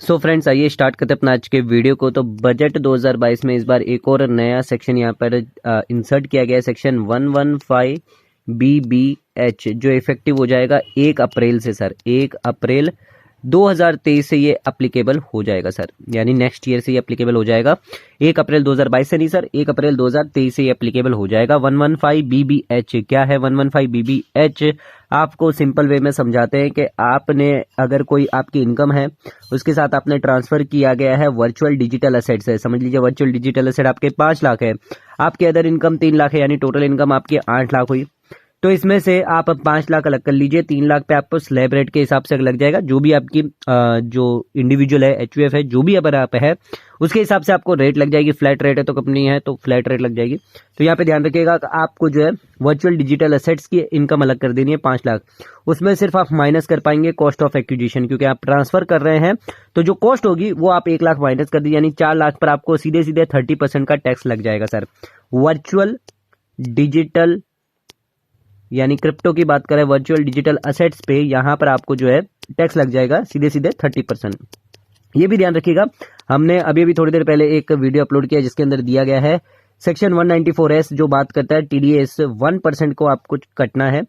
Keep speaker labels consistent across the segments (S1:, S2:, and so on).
S1: So friends, आइए start करते हैं अपना आज के वीडियो को। तो बजट 2022 में इस बार एक और नया सेक्शन यहाँ पर इंसर्ट किया गया है, सेक्शन 115 BBH, जो इफेक्टिव हो जाएगा 1 अप्रैल से सर। 1 अप्रैल 2023 से ये अप्लीकेबल हो जाएगा सर, यानी नेक्स्ट ईयर से ये अप्लीकेबल हो जाएगा। 1 अप्रैल 2022 से नहीं सर, 1 अप्रैल 2023 से ये अप्लीकेबल हो जाएगा। 115 BBH क्या है? 115 BBH आपको सिंपल वे में समझाते हैं कि आपने अगर कोई आपकी इनकम है, उसके साथ आपने ट्रांसफर किया गया है वर्चुअल डिजिटल एसेट से। समझ लीजिए वर्चुअल डिजिटल एसेट आपके 5 लाख है, आपके अदर इनकम 3 लाख है, यानी टोटल इनकम आपकी 8 लाख हुई। तो इसमें से आप 5 लाख अलग कर लीजिए, 3 लाख पे आपको स्लैब रेट के हिसाब से लग जाएगा। जो भी आपकी जो इंडिविजुअल है, एचयूएफ है, जो भी अगर आप है, उसके हिसाब से आपको रेट लग जाएगी। फ्लैट रेट है तो कंपनी है तो फ्लैट रेट लग जाएगी। तो यहाँ पे ध्यान रखिएगा कि आपको जो है वर्चुअल डिजिटल एसेट्स की इनकम अलग कर देनी है 5 लाख। उसमें सिर्फ आप माइनस कर पाएंगे कॉस्ट ऑफ एक्विजिशन, क्योंकि आप ट्रांसफर कर रहे हैं तो जो कॉस्ट होगी वो आप 1 लाख माइनस कर दीजिए, यानी 4 लाख पर आपको सीधे सीधे 30% का टैक्स लग जाएगा सर। वर्चुअल डिजिटल यानी क्रिप्टो की बात करें, वर्चुअल डिजिटल असेट्स पे यहां पर आपको जो है टैक्स लग जाएगा सीधे सीधे 30%। ये भी ध्यान रखिएगा। हमने अभी थोड़ी देर पहले एक वीडियो अपलोड किया जिसके अंदर दिया गया है सेक्शन 194S, जो बात करता है TDS 1% को आपको कटना है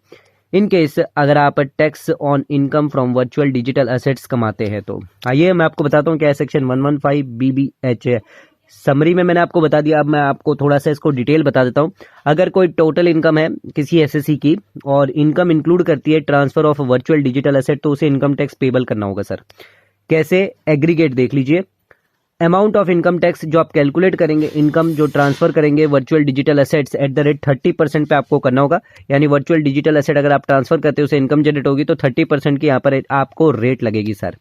S1: इन केस अगर आप tax on income from virtual digital assets कमाते हैं। तो आइए मैं आपको बताता हूँ क्या है सेक्शन 115 BBH है। समरी में मैंने आपको बता दिया, अब मैं आपको थोड़ा सा इसको डिटेल बता देता हूं। अगर कोई टोटल इनकम है किसी एसएससी की और इनकम इंक्लूड करती है transfer of virtual digital asset, तो उसे इनकम टैक्स पेबल करना होगा सर। कैसे? एग्रीगेट देख लीजिए। अमाउंट ऑफ इनकम टैक्स जो आप कैलकुलेट करेंगे, इनकम जो ट्रांसफर करेंगे virtual digital assets at the rate 30% पे आपको करना होगा। यानी वर्चुअल डिजिटल एसेट अगर आप ट्रांसफर करते हो उसे इनकम जनरेट होगी तो 30% की यहाँ पर आपको रेट लगेगी सर।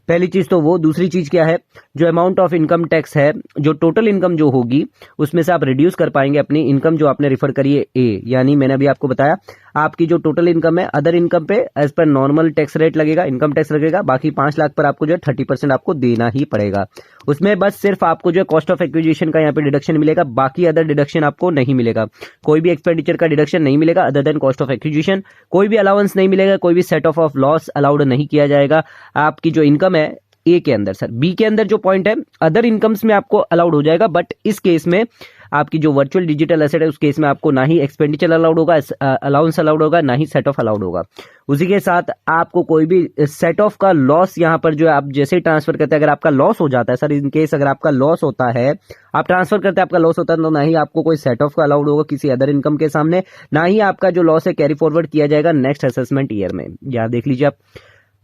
S1: पहली चीज तो वो। दूसरी चीज क्या है? जो अमाउंट ऑफ इनकम टैक्स है, जो टोटल इनकम जो होगी उसमें से आप रिड्यूस कर पाएंगे अपनी इनकम जो आपने रिफर करी है ए, यानी मैंने अभी आपको बताया आपकी जो टोटल इनकम है अदर इनकम पे एज पर नॉर्मल टैक्स रेट लगेगा, इनकम टैक्स लगेगा। बाकी 5 लाख पर आपको जो है 30% आपको देना ही पड़ेगा। उसमें बस सिर्फ आपको जो है कॉस्ट ऑफ एक्विजिशन का यहाँ पे डिडक्शन मिलेगा, बाकी अदर डिडक्शन आपको नहीं मिलेगा। कोई भी एक्सपेंडिचर का डिडक्शन नहीं मिलेगा other than cost of acquisition. कोई भी अलाउंस नहीं मिलेगा, कोई भी सेट ऑफ लॉस अलाउड नहीं किया जाएगा। आपकी जो इनकम है ए के अंदर सर, बी के अंदर जो पॉइंट है अदर इनकम्स में आपको अलाउड हो जाएगा, बट इस केस में आपकी जो वर्चुअल डिजिटल एसेट है उस केस में आपको ना ही एक्सपेंडिचर अलाउड होगा, अलाउंस अलाउड होगा, ना ही सेट ऑफ अलाउड होगा। उसी के साथ आपको कोई भी सेट ऑफ का लॉस यहाँ पर जो है आप जैसे ही ट्रांसफर करते हैं, अगर आपका लॉस हो जाता है सर, इन केस अगर आपका लॉस होता है, आप ट्रांसफर करते हैं आपका लॉस होता है, तो ना ही आपको कोई सेट ऑफ का अलाउड होगा किसी अदर इनकम के सामने, ना ही आपका जो लॉस है कैरी फॉरवर्ड किया जाएगा नेक्स्ट असेसमेंट ईयर में। यहाँ देख लीजिए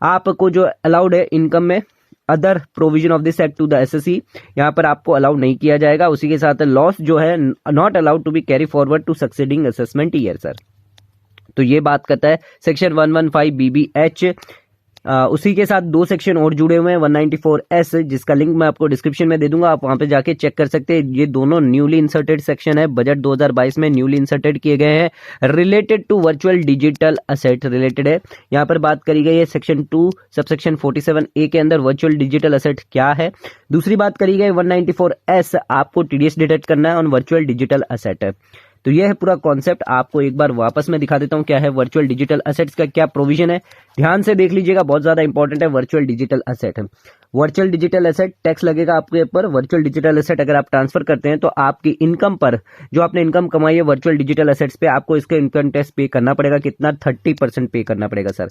S1: आपको जो अलाउड है इनकम में other provision of this act to the SSC, यहाँ पर आपको अलाउड नहीं किया जाएगा। उसी के साथ लॉस जो है not allowed to be carry forward to succeeding assessment year sir. तो ये बात करता है सेक्शन 115 BBH। उसी के साथ 2 सेक्शन और जुड़े हुए हैं 194S, जिसका लिंक मैं आपको डिस्क्रिप्शन में दे दूंगा, आप वहां पे जाके चेक कर सकते हैं। ये दोनों न्यूली इंसर्टेड सेक्शन है, बजट 2022 में न्यूली इंसर्टेड किए गए हैं, related to virtual digital asset related है। यहाँ पर बात करी गई है सेक्शन 2 सबसेक्शन 47A के अंदर वर्चुअल डिजिटल असेट क्या है। दूसरी बात करी गई 194S, आपको TDS डिडक्ट करना है ऑन वर्चुअल डिजिटल असेट। तो यह है पूरा कॉन्सेप्ट। आपको एक बार वापस मैं दिखा देता हूं क्या है वर्चुअल डिजिटल एसेट्स का क्या प्रोविजन है। ध्यान से देख लीजिएगा, बहुत ज्यादा इंपॉर्टेंट है virtual digital asset. Virtual digital asset tax लगेगा आपके ऊपर। वर्चुअल डिजिटल एसेट अगर आप ट्रांसफर करते हैं तो आपकी इनकम पर जो आपने इनकम कमाई है वर्चुअल डिजिटल एसेट्स पे, आपको इसका इनकम टैक्स पे करना पड़ेगा। कितना? 30% पे करना पड़ेगा सर।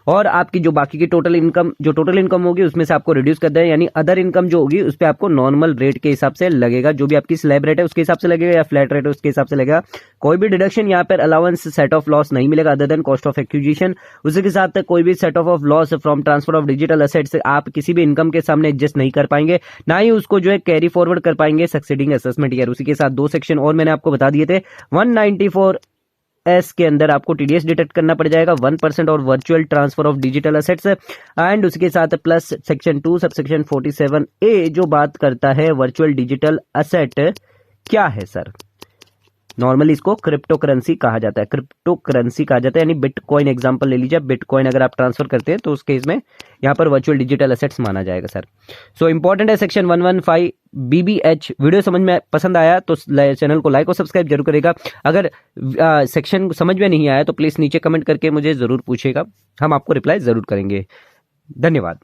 S1: और आपकी जो बाकी की टोटल इनकम होगी उसमें से आपको रिड्यूस कर दें, यानी अदर इनकम जो होगी उस पर आपको नॉर्मल रेट के हिसाब से लगेगा। जो भी आपकी स्लैब रेट है उसके हिसाब से लगेगा या फ्लैट रेट है उसके हिसाब से लगेगा। कोई भी डिडक्शन यहाँ पर अलाउंस सेट ऑफ लॉस नहीं मिलेगा other than cost of acquisition. उसी के साथ कोई भी set of loss from transfer of digital assets आप किसी भी इनकम के सामने एडजस्ट नहीं कर पाएंगे, ना ही उसको जो है कैरी फॉरवर्ड कर पाएंगे सक्सीडिंग असेसमेंट ईयर। उसी के साथ 2 सेक्शन और मैंने आपको बता दिए थे। 194S के अंदर आपको TDS डिटेक्ट करना पड़ जाएगा 1% और virtual transfer of digital assets, and उसके साथ प्लस सेक्शन 2 सबसेक्शन 47A जो बात करता है वर्चुअल डिजिटल एसेट क्या है सर। नॉर्मली इसको क्रिप्टो करेंसी कहा जाता है, क्रिप्टो करेंसी कहा जाता है, यानी बिटकॉइन एग्जांपल ले लीजिए। बिटकॉइन अगर आप ट्रांसफर करते हैं तो उस केस में यहाँ पर वर्चुअल डिजिटल एसेट्स माना जाएगा सर। सो इंपॉर्टेंट है सेक्शन 115 BBH। वीडियो समझ में पसंद आया तो चैनल को लाइक और सब्सक्राइब जरूर करेगा। अगर सेक्शन समझ में नहीं आया तो प्लीज नीचे कमेंट करके मुझे जरूर पूछेगा, हम आपको रिप्लाई जरूर करेंगे। धन्यवाद।